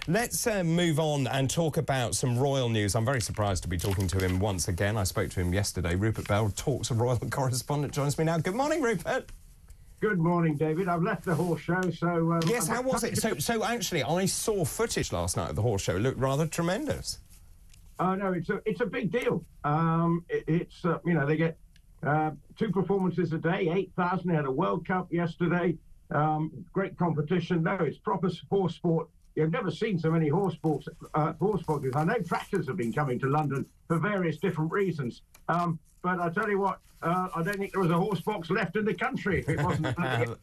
let's move on and talk about some royal news. I'm very surprised to be talking to him once again. I spoke to him yesterday. Rupert Bell, Talks a royal correspondent, joins me now. Good morning, Rupert. Good morning, David. I've left the horse show, so... yes, how was it? So actually, I saw footage last night of the horse show. It looked rather tremendous. Oh, no, it's a big deal. You know, they get 2 performances a day, 8,000. They had a World Cup yesterday. Great competition. No, it's proper horse sport. You've never seen so many horse boxes. I know tractors have been coming to London for various different reasons. But I tell you what, I don't think there was a horse box left in the country if it wasn't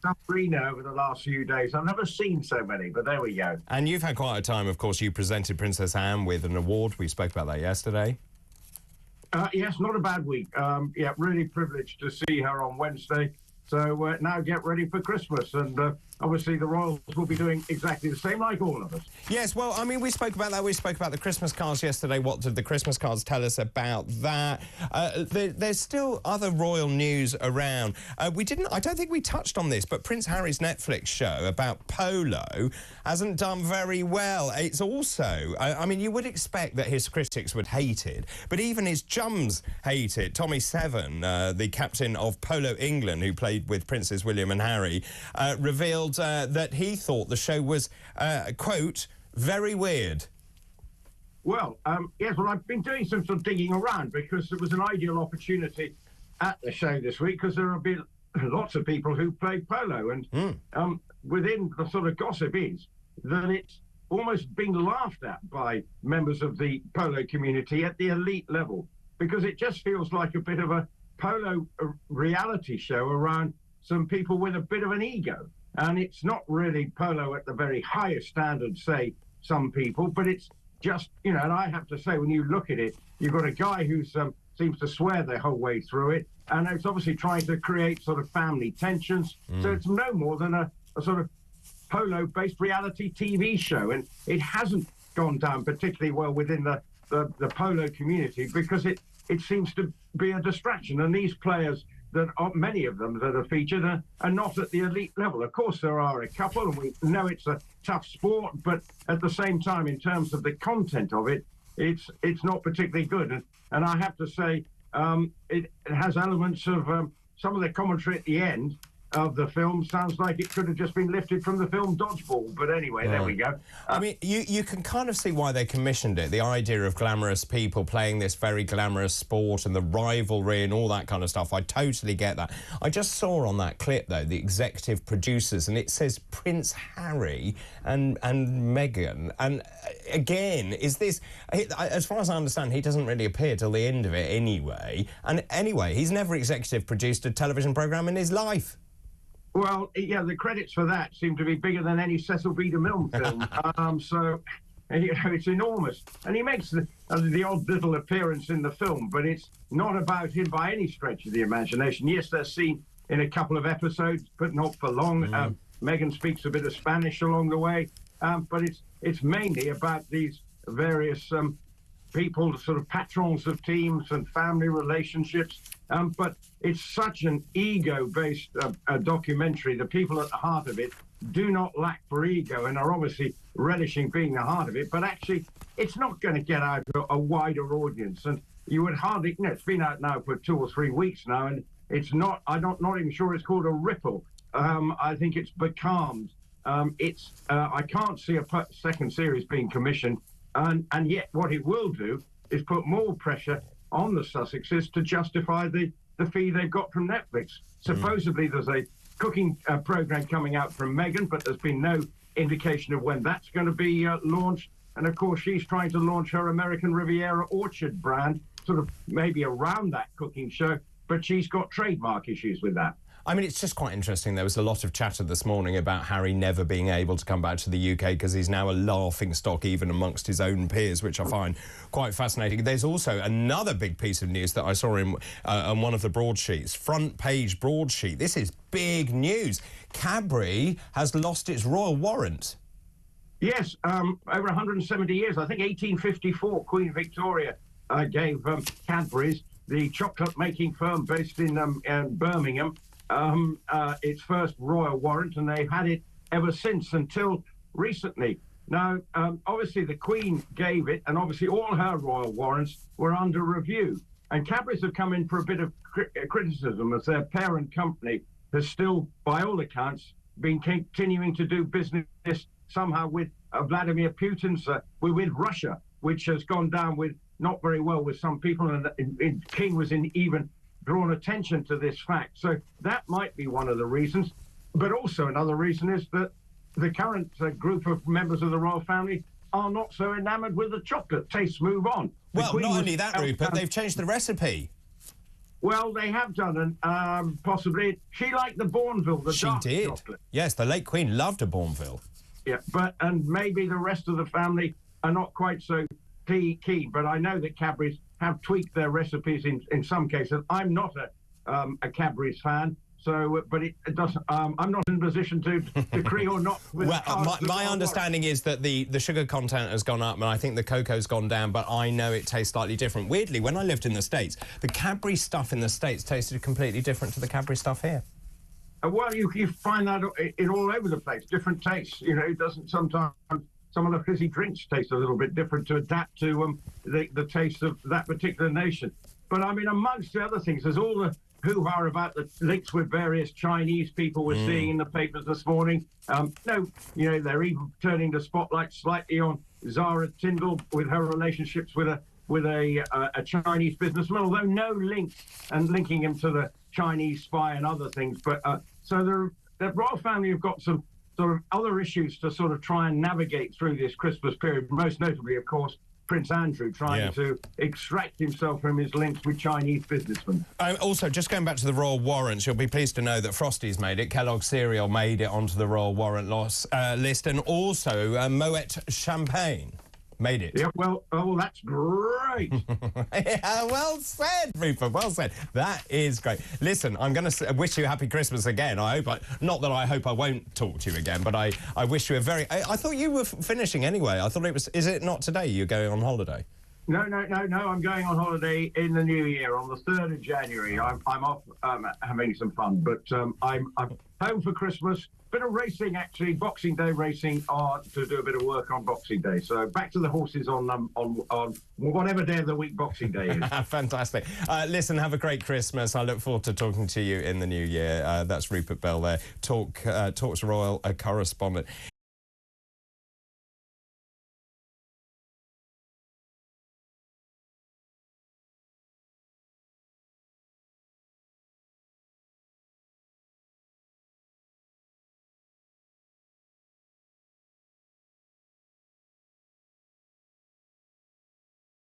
Sabrina over the last few days. I've never seen so many, but there we go. And you've had quite a time, of course. You presented Princess Anne with an award. We spoke about that yesterday. Yes, not a bad week. Yeah, really privileged to see her on Wednesday. So now get ready for Christmas. And obviously the Royals will be doing exactly the same like all of us. Yes, well, I mean, we spoke about that. We spoke about the Christmas cards yesterday. What did the Christmas cards tell us about that? There's still other royal news around. I don't think we touched on this, but Prince Harry's Netflix show about Polo hasn't done very well. It's also, I mean, you would expect that his critics would hate it, but even his chums hate it. Tommy Seven, the captain of Polo England, who played with Princes William and Harry, revealed that he thought the show was, quote, very weird. Well, yes, well, I've been doing some sort of digging around because it was an ideal opportunity at the show this week because there have been lots of people who play polo, and within the sort of gossip is that it's almost being laughed at by members of the polo community at the elite level because it just feels like a bit of a polo reality show around some people with a bit of an ego. And it's not really polo at the very highest standard, say some people, but it's just, you know, and I have to say, when you look at it, you've got a guy who seems to swear the whole way through it, and it's obviously trying to create sort of family tensions. So it's no more than a sort of polo-based reality TV show, and it hasn't gone down particularly well within the polo community because it seems to be a distraction, and these players that are, many of them that are featured are not at the elite level. Of course, there are a couple, and we know it's a tough sport, but at the same time, in terms of the content of it, it's not particularly good. And I have to say, it has elements of some of the commentary at the end of the film sounds like it could have just been lifted from the film Dodgeball. But anyway, there we go. I mean, you can kind of see why they commissioned it, the idea of glamorous people playing this very glamorous sport and the rivalry and all that kind of stuff. I totally get that. I just saw on that clip, though, the executive producers, and it says Prince Harry and Meghan. And again, is this... As far as I understand, he doesn't really appear till the end of it anyway. And anyway, he's never executive produced a television programme in his life. Well, yeah, the credits for that seem to be bigger than any Cecil B. DeMille film. So, you know, it's enormous. And he makes the odd little appearance in the film, but it's not about him by any stretch of the imagination. Yes, they're seen in a couple of episodes, but not for long. Meghan speaks a bit of Spanish along the way, but it's mainly about these various people, sort of patrons of teams and family relationships. But it's such an ego-based documentary. The people at the heart of it do not lack for ego and are obviously relishing being the heart of it. But actually, it's not going to get out to a wider audience. And you would hardly, you know, it's been out now for 2 or 3 weeks now, and it's not, I'm not even sure it's called a ripple. I think it's becalmed. I can't see a second series being commissioned. And yet what it will do is put more pressure on the Sussexes to justify the fee they've got from Netflix. Supposedly there's a cooking program coming out from Meghan, but there's been no indication of when that's going to be launched. And of course, she's trying to launch her American Riviera Orchard brand, sort of maybe around that cooking show, but she's got trademark issues with that. I mean, it's just quite interesting. There was a lot of chatter this morning about Harry never being able to come back to the UK because he's now a laughing stock even amongst his own peers, which I find quite fascinating. There's also another big piece of news that I saw on one of the broadsheets, front page broadsheet. This is big news. Cadbury has lost its royal warrant. Yes, over 170 years. I think 1854, Queen Victoria gave Cadbury's, the chocolate-making firm based in Birmingham, its first royal warrant, and they've had it ever since until recently. Now, obviously, the Queen gave it, and obviously all her royal warrants were under review. And Cadbury's have come in for a bit of criticism as their parent company has still, by all accounts, been continuing to do business somehow with Vladimir Putin's, with Russia, which has gone down with not very well with some people, and King was even drawn attention to this fact. So that might be one of the reasons. But also another reason is that the current group of members of the royal family are not so enamoured with the chocolate. Tastes move on. Well, not only that, Rupert, they've changed the recipe. Well, they have done, and possibly she liked the Bourneville, the dark chocolate. Yes, the late Queen loved a Bourneville. Yeah, and maybe the rest of the family are not quite so keen. But I know that Cadbury's have tweaked their recipes in some cases. I'm not a Cadbury's fan. So, but it doesn't. I'm not in a position to decree or not. Well, my understanding is that the sugar content has gone up, and I think the cocoa's gone down. But I know it tastes slightly different. Weirdly, when I lived in the States, the Cadbury stuff in the States tasted completely different to the Cadbury stuff here. Well, you find that in all over the place. Different tastes. You know, it doesn't sometimes. Some of the fizzy drinks taste a little bit different to adapt to the taste of that particular nation. But I mean, amongst the other things, there's all the hoo-ha about the links with various Chinese people we're seeing in the papers this morning. They're even turning the spotlight slightly on Zara Tindall with her relationships with a Chinese businessman, although no links and linking him to the Chinese spy and other things. But so the royal family have got some sort of other issues to sort of try and navigate through this Christmas period, most notably, of course, Prince Andrew trying to extract himself from his links with Chinese businessmen. Also, just going back to the royal warrants, you'll be pleased to know that Frosty's made it. Kellogg's cereal made it onto the royal warrant list, and also Moet Champagne made it. Yeah, well, that's great. Yeah, well said, Rupert, well said. That is great. Listen, I'm going to wish you a happy Christmas again. Not that I hope I won't talk to you again, but I wish you a very... I thought you were finishing anyway. I thought it was... Is it not today you're going on holiday? No. I'm going on holiday in the new year on the 3rd of January. I'm off having some fun, but I'm home for Christmas. Bit of racing, actually, Boxing Day racing, to do a bit of work on Boxing Day. So back to the horses on whatever day of the week Boxing Day is. Fantastic. Listen, have a great Christmas. I look forward to talking to you in the new year. That's Rupert Bell there, Talk's royal correspondent.